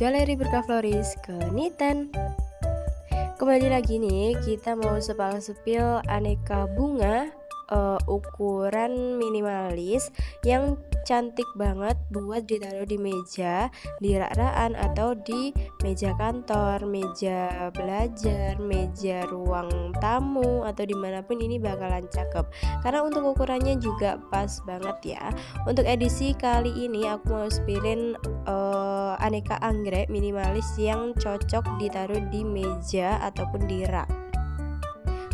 Galeri Berkah Floris Keniten. Kembali lagi nih, kita mau sepal-sepil aneka bunga ukuran minimalis yang cantik banget buat ditaruh di meja, di rak-rakan atau di meja kantor, meja belajar, meja ruang tamu atau dimanapun ini bakalan cakep. Karena untuk ukurannya juga pas banget ya. Untuk edisi kali ini aku mau spilin aneka anggrek minimalis yang cocok ditaruh di meja ataupun di rak.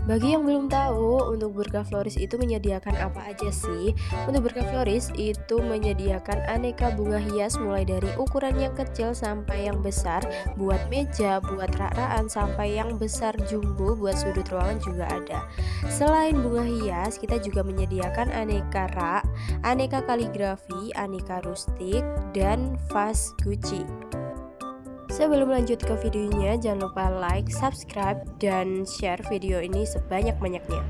Bagi yang belum tahu, untuk Berkah Floris itu menyediakan apa aja sih? Untuk Berkah Floris itu menyediakan aneka bunga hias mulai dari ukuran yang kecil sampai yang besar, buat meja, buat rak-rakan, sampai yang besar jumbo buat sudut ruangan juga ada. Selain bunga hias, kita juga menyediakan aneka rak, aneka kaligrafi, aneka rustik, dan vas Gucci. Sebelum lanjut ke videonya, jangan lupa like, subscribe, dan share video ini sebanyak-banyaknya.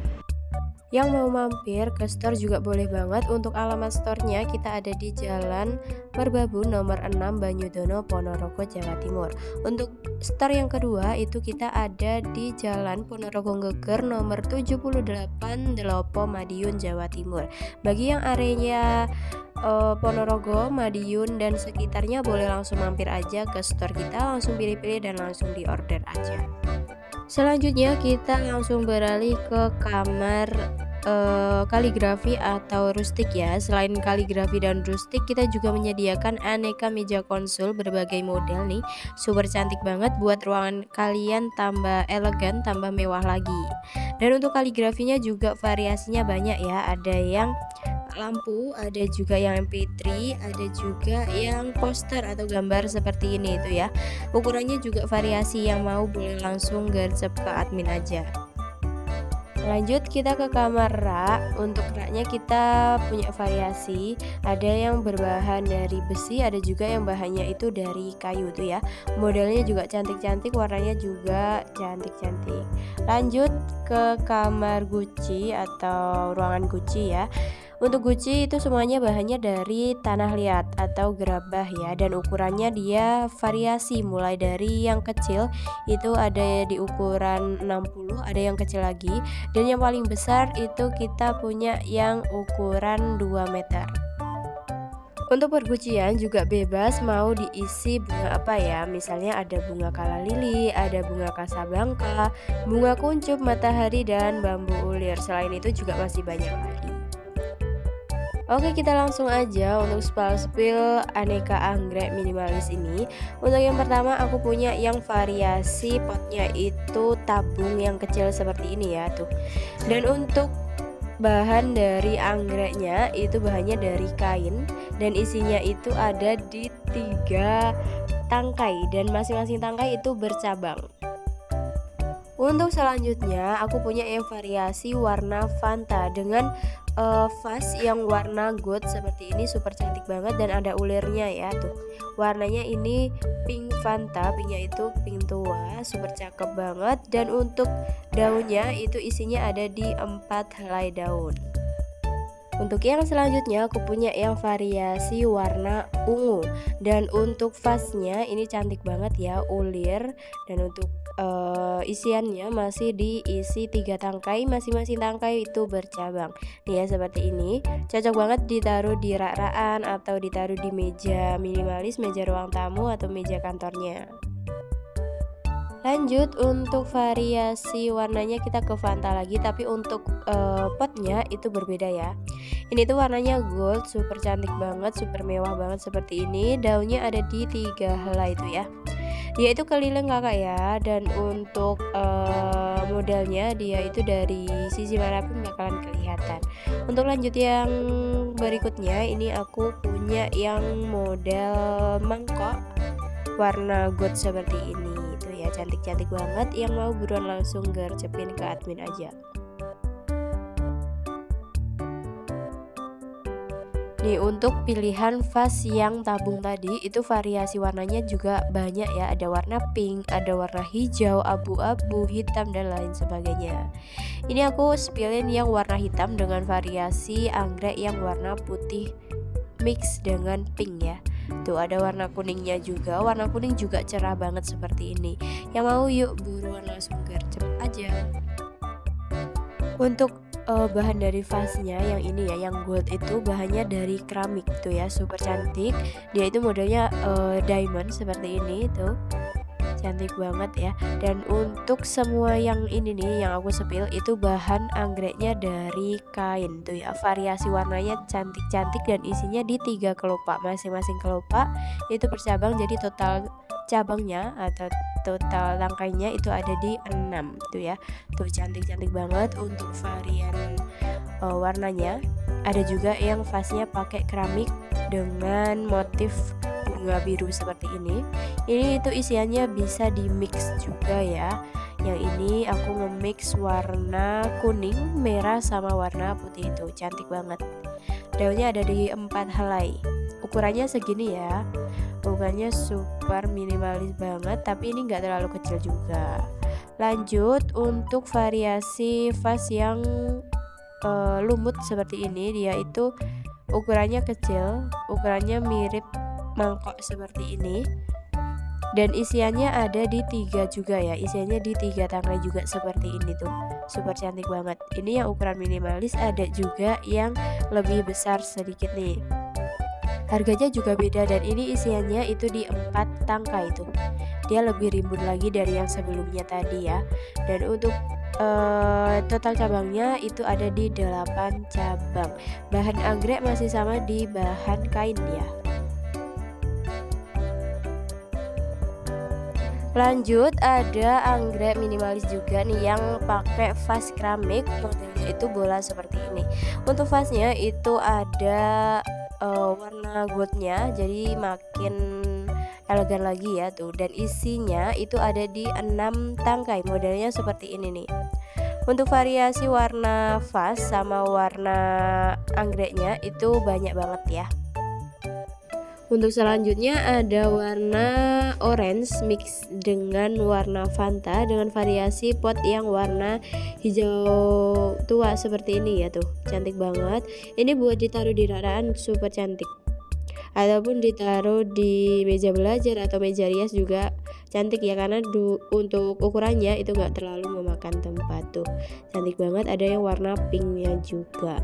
Yang mau mampir ke store juga boleh banget. Untuk alamat store-nya kita ada di Jalan Merbabu nomor 6 Banyudono, Ponorogo, Jawa Timur. Untuk store yang kedua itu kita ada di Jalan Ponorogo Geger nomor 78 Delopo, Madiun, Jawa Timur. Bagi yang areanya Ponorogo, Madiun, dan sekitarnya boleh langsung mampir aja ke store kita, langsung pilih-pilih dan langsung diorder aja. Selanjutnya kita langsung beralih ke kamar kaligrafi atau rustik ya. Selain kaligrafi dan rustik, kita juga menyediakan aneka meja konsul berbagai model nih, super cantik banget buat ruangan kalian tambah elegan, tambah mewah lagi. Dan untuk kaligrafinya juga variasinya banyak ya, ada yang lampu, ada juga yang MP3, ada juga yang poster atau gambar seperti ini itu ya. Ukurannya juga variasi, yang mau boleh langsung gercep ke admin aja. Lanjut kita ke kamar rak. Untuk raknya kita punya variasi, ada yang berbahan dari besi, ada juga yang bahannya itu dari kayu tuh ya. Modelnya juga cantik-cantik, warnanya juga cantik-cantik. Lanjut ke kamar Gucci atau ruangan Gucci ya. Untuk Gucci itu semuanya bahannya dari tanah liat atau gerabah ya, dan ukurannya dia variasi mulai dari yang kecil itu ada di ukuran 60, ada yang kecil lagi, dan yang paling besar itu kita punya yang ukuran 2 meter. Untuk pergucian juga bebas mau diisi bunga apa ya, misalnya ada bunga kala lili, ada bunga kasablanka, bunga kuncup, matahari, dan bambu ulir. Selain itu juga masih banyak lagi. Oke, kita langsung aja untuk spill aneka anggrek minimalis ini. Untuk yang pertama aku punya yang variasi potnya itu tabung yang kecil seperti ini ya tuh. Dan untuk bahan dari anggreknya itu bahannya dari kain, dan isinya itu ada di 3 tangkai, dan masing-masing tangkai itu bercabang. Untuk selanjutnya aku punya yang variasi warna Fanta dengan vas yang warna gold seperti ini, super cantik banget, dan ada ulirnya ya tuh. Warnanya ini pink Fanta, pinknya itu pink tua, super cakep banget. Dan untuk daunnya itu isinya ada di 4 helai daun. Untuk yang selanjutnya aku punya yang variasi warna ungu, dan untuk vasnya ini cantik banget ya, ulir. Dan untuk isiannya masih diisi 3 tangkai, masing-masing tangkai itu bercabang nih ya, seperti ini. Cocok banget ditaruh di rak-rakan atau ditaruh di meja minimalis, meja ruang tamu, atau meja kantornya. Lanjut untuk variasi warnanya kita ke Fanta lagi, tapi untuk potnya itu berbeda ya. Ini tuh warnanya gold, super cantik banget, super mewah banget seperti ini. Daunnya ada di 3 helai itu ya. Dia itu keliling kakak ya. Dan untuk modelnya dia itu dari sisi manapun bakalan kelihatan. Untuk lanjut yang berikutnya, ini aku punya yang model mangkok warna gold seperti ini. Itu ya, cantik-cantik banget. Yang mau buruan langsung gercepin ke admin aja. Nih untuk pilihan vas yang tabung tadi itu variasi warnanya juga banyak ya. Ada warna pink, ada warna hijau, abu-abu, hitam, dan lain sebagainya. Ini aku spillin yang warna hitam dengan variasi anggrek yang warna putih mix dengan pink ya. Tuh ada warna kuningnya juga, warna kuning juga cerah banget seperti ini. Yang mau yuk buruan langsung gercep aja. Untuk bahan dari vasnya yang ini ya, yang gold itu bahannya dari keramik tuh ya, super cantik. Dia itu modelnya diamond seperti ini tuh. Cantik banget ya. Dan untuk semua yang ini nih yang aku sepil itu bahan anggreknya dari kain tuh ya. Variasi warnanya cantik-cantik dan isinya di 3 kelopak. Masing-masing kelopak itu bercabang, jadi total cabangnya atau total rangkainya itu ada di 6 tuh ya. Tuh cantik-cantik banget untuk varian warnanya. Ada juga yang vasnya pakai keramik dengan motif bunga biru seperti ini. Ini itu isiannya bisa di mix juga ya. Yang ini aku nge-mix warna kuning, merah sama warna putih, itu cantik banget. Daunnya ada di 4 helai. Ukurannya segini ya. Ukurannya super minimalis banget, tapi ini enggak terlalu kecil juga. Lanjut untuk variasi vas yang lumut seperti ini, dia itu ukurannya kecil, ukurannya mirip mangkok seperti ini, dan isiannya ada di 3 juga ya, isiannya di 3 tangkai juga seperti ini tuh, super cantik banget. Ini yang ukuran minimalis, ada juga yang lebih besar sedikit nih. Harganya juga beda dan ini isiannya itu di 4 tangkai tuh. Dia lebih rimbun lagi dari yang sebelumnya tadi ya. Dan untuk total cabangnya itu ada di 8 cabang. Bahan anggrek masih sama di bahan kain ya. Lanjut ada anggrek minimalis juga nih yang pakai vas keramik, modelnya itu bola seperti ini. Untuk vasnya itu ada warna goldnya, jadi makin elegan lagi ya tuh. Dan isinya itu ada di 6 tangkai, modelnya seperti ini nih. Untuk variasi warna vas sama warna anggreknya itu banyak banget ya. Untuk selanjutnya ada warna orange mix dengan warna Fanta dengan variasi pot yang warna hijau tua seperti ini ya tuh. Cantik banget. Ini buat ditaruh di rakaan super cantik. Ataupun ditaruh di meja belajar atau meja rias juga cantik ya, karena untuk ukurannya itu enggak terlalu memakan tempat tuh. Cantik banget, ada yang warna pinknya juga.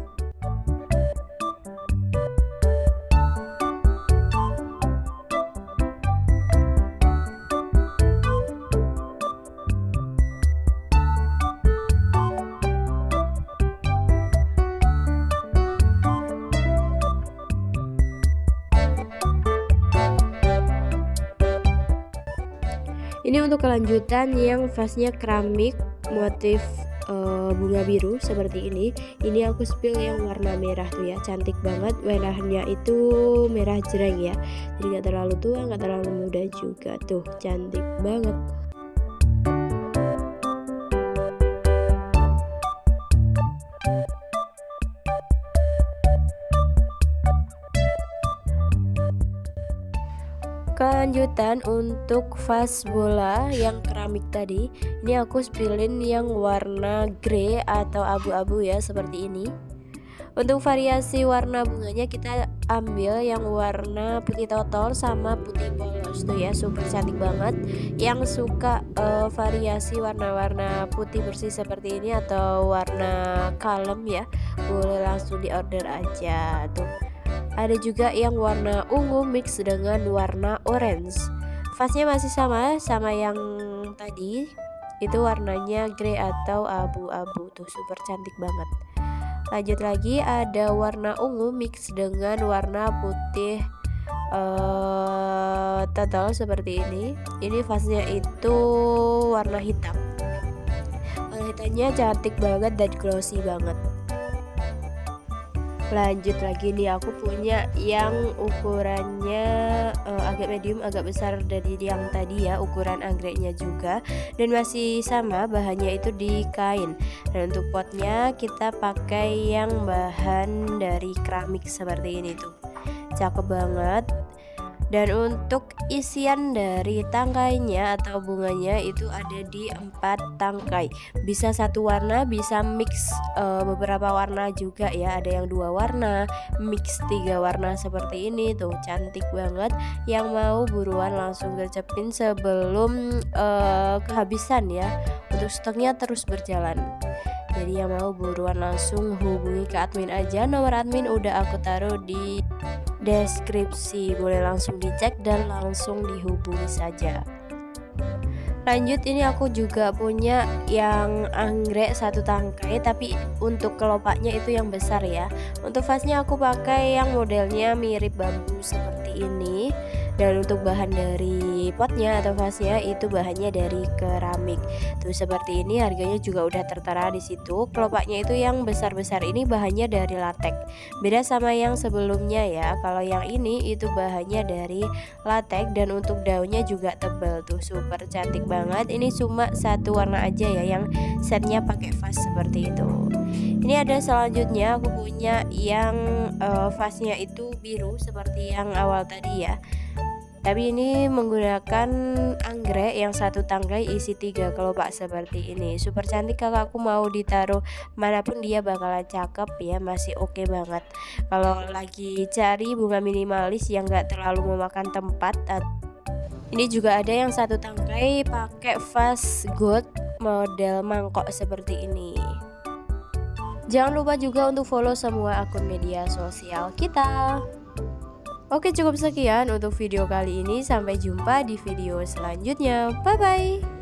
Ini untuk kelanjutan yang vasnya keramik motif bunga biru seperti ini. Ini aku spill yang warna merah tuh ya, cantik banget. Warnanya itu merah jreng ya, jadi nggak terlalu tua nggak terlalu muda juga tuh, cantik banget. Kelanjutan untuk vas bola yang keramik tadi, ini aku spillin yang warna grey atau abu-abu ya seperti ini. Untuk variasi warna bunganya kita ambil yang warna putih total sama putih polos tuh ya, super cantik banget. Yang suka variasi warna-warna putih bersih seperti ini atau warna kalem ya, boleh langsung di order aja tuh. Ada juga yang warna ungu mix dengan warna orange. Vasnya masih sama yang tadi. Itu warnanya grey atau abu-abu tuh, super cantik banget. Lanjut lagi ada warna ungu mix dengan warna putih total seperti ini. Ini vasnya itu warna hitam. Warna hitamnya cantik banget dan glossy banget. Lanjut lagi nih, aku punya yang ukurannya agak medium, agak besar dari yang tadi ya, ukuran anggreknya juga, dan masih sama bahannya itu di kain. Dan untuk potnya kita pakai yang bahan dari keramik seperti ini tuh, cakep banget. Dan untuk isian dari tangkainya atau bunganya itu ada di 4 tangkai. Bisa satu warna, bisa mix beberapa warna juga ya. Ada yang 2 warna, mix 3 warna seperti ini tuh, cantik banget. Yang mau buruan langsung gercepin sebelum kehabisan ya. Untuk stoknya terus berjalan. Jadi yang mau buruan langsung hubungi ke admin aja. Nomor admin udah aku taruh di deskripsi, boleh langsung dicek dan langsung dihubungi saja. Lanjut, ini aku juga punya yang anggrek satu tangkai, tapi untuk kelopaknya itu yang besar ya. Untuk vasnya aku pakai yang modelnya mirip bambu seperti ini. Dan untuk bahan dari potnya atau vasnya itu bahannya dari keramik. Tuh seperti ini, harganya juga udah tertera di situ. Kelopaknya itu yang besar-besar ini bahannya dari latek. Beda sama yang sebelumnya ya. Kalau yang ini itu bahannya dari latek dan untuk daunnya juga tebal tuh, super cantik banget. Ini cuma satu warna aja ya yang setnya pakai vas seperti itu. Ini ada selanjutnya, aku punya yang vasnya itu biru seperti yang awal tadi ya. Tapi ini menggunakan anggrek yang satu tangkai isi 3 kelopak seperti ini. Super cantik, kakakku mau ditaruh manapun dia bakalan cakep ya, masih oke banget. Kalau lagi cari bunga minimalis yang gak terlalu memakan tempat. Ini juga ada yang satu tangkai pakai vas gold model mangkok seperti ini. Jangan lupa juga untuk follow semua akun media sosial kita. Oke, cukup sekian untuk video kali ini. Sampai jumpa di video selanjutnya. Bye bye.